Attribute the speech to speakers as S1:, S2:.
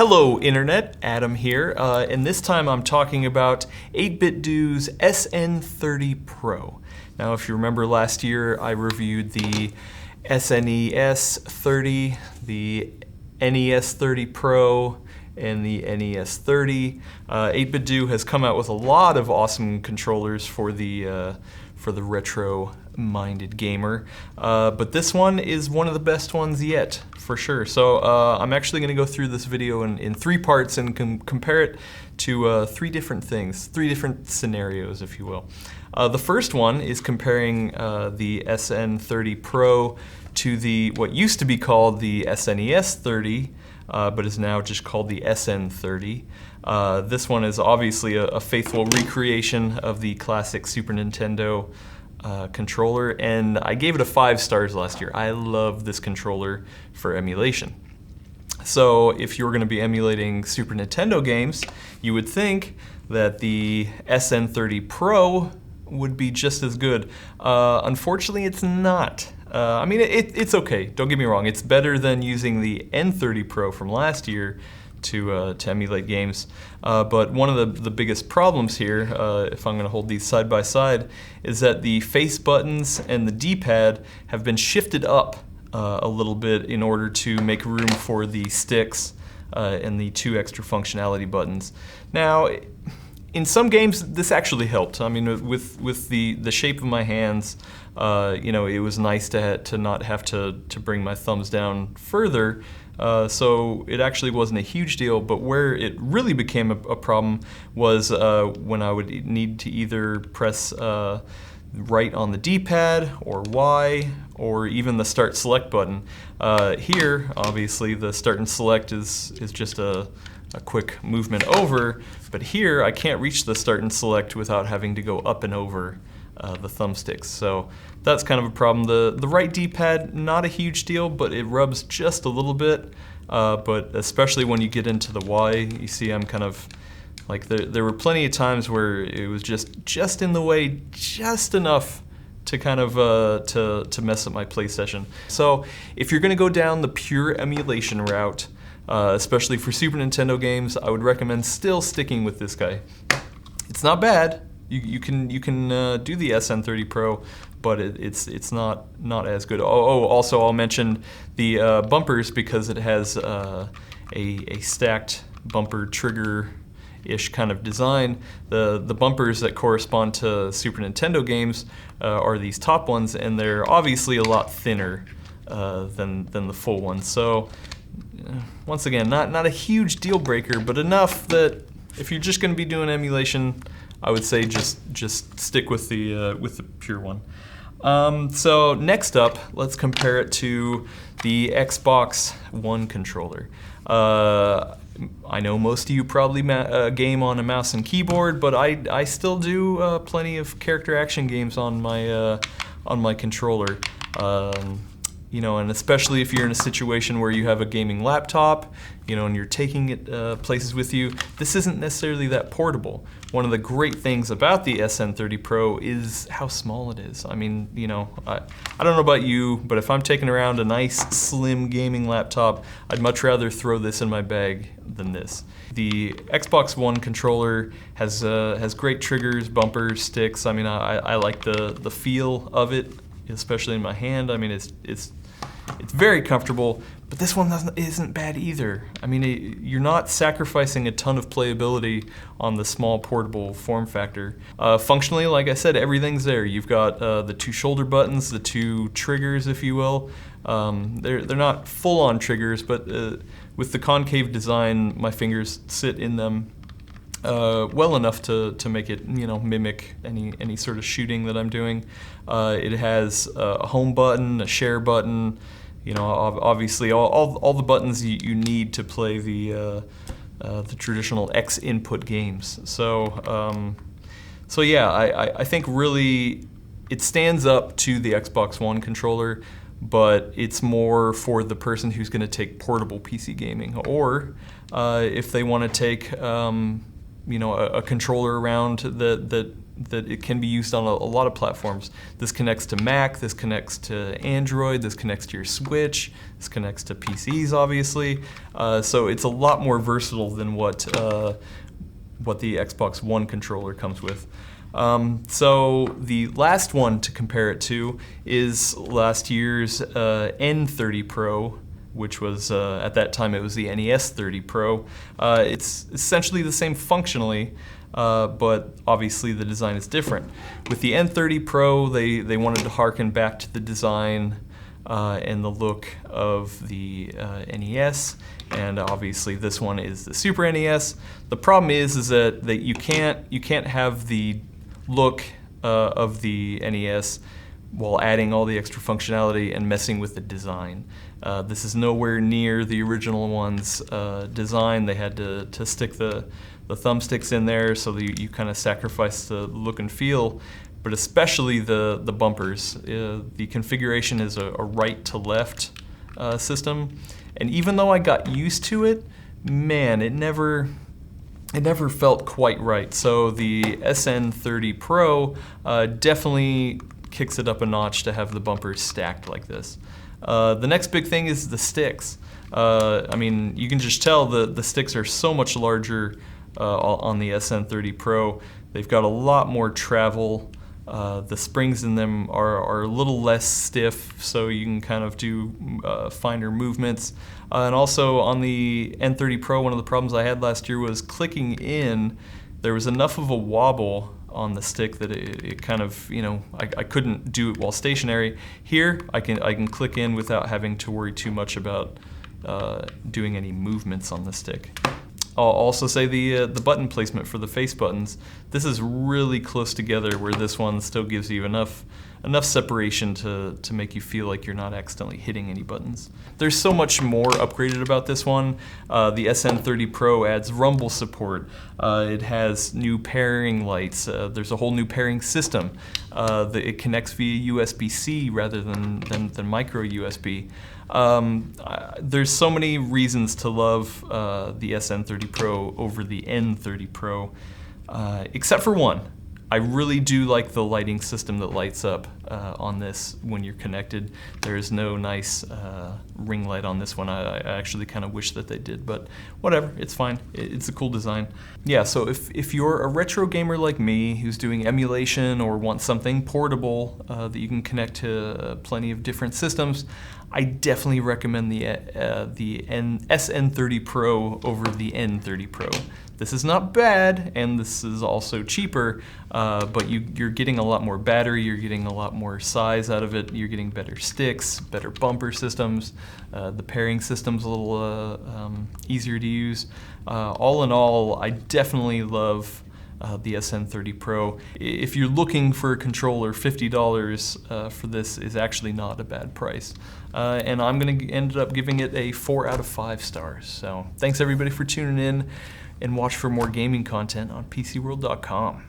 S1: Hello Internet, Adam here, and this time I'm talking about 8bitdo's SN30 Pro. Now if you remember last year I reviewed the SNES 30, the NES 30 Pro, and the NES 30. 8bitdo has come out with a lot of awesome controllers for the retro-minded gamer, but this one is one of the best ones yet, for sure. So I'm actually going to go through this video in three parts and compare it to three different things, three different scenarios, if you will. The first one is comparing the SN30 Pro to what used to be called the SNES 30, but is now just called the SN30. This one is obviously a faithful recreation of the classic Super Nintendo controller, and I gave it 5 stars last year. I love this controller for emulation. So if you're going to be emulating Super Nintendo games, you would think that the SN30 Pro would be just as good. Unfortunately, it's not. I mean, it's okay, don't get me wrong. It's better than using the N30 Pro from last year to emulate games. But one of the biggest problems here, if I'm going to hold these side by side, is that the face buttons and the D-pad have been shifted up a little bit in order to make room for the sticks and the 2 extra functionality buttons. Now, in some games, this actually helped. I mean, with the shape of my hands, you know, it was nice to not have to bring my thumbs down further. So it actually wasn't a huge deal, but where it really became a problem was when I would need to either press right on the D-pad or Y or even the start select button. Here, obviously, the start and select is just a quick movement over, but here I can't reach the start and select without having to go up and over the thumbsticks. So that's kind of a problem. The right D-pad, not a huge deal, but it rubs just a little bit. But especially when you get into the Y, you see I'm kind of like, there were plenty of times where it was just in the way, just enough to kind of to mess up my play session. So if you're going to go down the pure emulation route, especially for Super Nintendo games, I would recommend still sticking with this guy. It's not bad. You can do the SN30 Pro, but it's not as good. Oh, also I'll mention the bumpers, because it has a stacked bumper trigger-ish kind of design. The bumpers that correspond to Super Nintendo games are these top ones, and they're obviously a lot thinner than the full ones. So once again, not a huge deal breaker, but enough that if you're just going to be doing emulation, I would say just stick with the pure one. So next up, let's compare it to the Xbox One controller. I know most of you probably game on a mouse and keyboard, but I still do plenty of character action games on my controller. You know, and especially if you're in a situation where you have a gaming laptop, you know, and you're taking it places with you, this isn't necessarily that portable. One of the great things about the SN30 Pro is how small it is. I mean, you know, I don't know about you, but if I'm taking around a nice, slim gaming laptop, I'd much rather throw this in my bag than this. The Xbox One controller has great triggers, bumpers, sticks. I mean, I like the feel of it, especially in my hand. I mean, it's very comfortable, but this one isn't bad either. I mean, you're not sacrificing a ton of playability on the small portable form factor. Functionally, like I said, everything's there. You've got the 2 shoulder buttons, the 2 triggers, if you will. They're not full-on triggers, but with the concave design, my fingers sit in them well enough to make it, you know, mimic any sort of shooting that I'm doing. It has a home button, a share button, you know, obviously all the buttons you need to play the traditional X input games. So yeah, I think really it stands up to the Xbox One controller, but it's more for the person who's going to take portable PC gaming, or if they want to take you know, a controller around that that it can be used on a lot of platforms. This connects to Mac, this connects to Android, this connects to your Switch, this connects to PCs, obviously. So it's a lot more versatile than what the Xbox One controller comes with. So the last one to compare it to is last year's N30 Pro, which was, at that time it was the NES 30 Pro. It's essentially the same functionally, but obviously the design is different. With the N30 Pro, they wanted to harken back to the design and the look of the NES, and obviously this one is the Super NES. The problem is that you can't have the look of the NES while adding all the extra functionality and messing with the design. This is nowhere near the original one's design. They had to stick the thumbsticks in there so that you kind of sacrifice the look and feel, but especially the bumpers. The configuration is a right to left system, and even though I got used to it, man, it never felt quite right. So the SN30 Pro definitely kicks it up a notch to have the bumpers stacked like this. The next big thing is the sticks. I mean, you can just tell the sticks are so much larger on the SN30 Pro. They've got a lot more travel. The springs in them are a little less stiff, so you can kind of do finer movements. And also on the N30 Pro, one of the problems I had last year was clicking in. There was enough of a wobble on the stick that it kind of, I couldn't do it while stationary. Here, I can click in without having to worry too much about doing any movements on the stick. I'll also say the button placement for the face buttons. This is really close together, where this one still gives you enough separation to make you feel like you're not accidentally hitting any buttons. There's so much more upgraded about this one. The SN30 Pro adds rumble support. It has new pairing lights. There's a whole new pairing system. It connects via USB-C rather than micro USB. There's so many reasons to love the SN30 Pro over the N30 Pro, except for one. I really do like the lighting system that lights up on this when you're connected. There is no nice ring light on this one. I actually kind of wish that they did, but whatever, it's fine. It's a cool design. Yeah, so if you're a retro gamer like me who's doing emulation or wants something portable that you can connect to plenty of different systems, I definitely recommend the SN30 Pro over the N30 Pro. This is not bad, and this is also cheaper, but you're getting a lot more battery, you're getting a lot more size out of it, you're getting better sticks, better bumper systems, the pairing system's a little easier to use. All in all, I definitely love the SN30 Pro. If you're looking for a controller, $50 for this is actually not a bad price. And I'm going to end up giving it a 4 out of 5 stars. So thanks everybody for tuning in, and watch for more gaming content on PCWorld.com.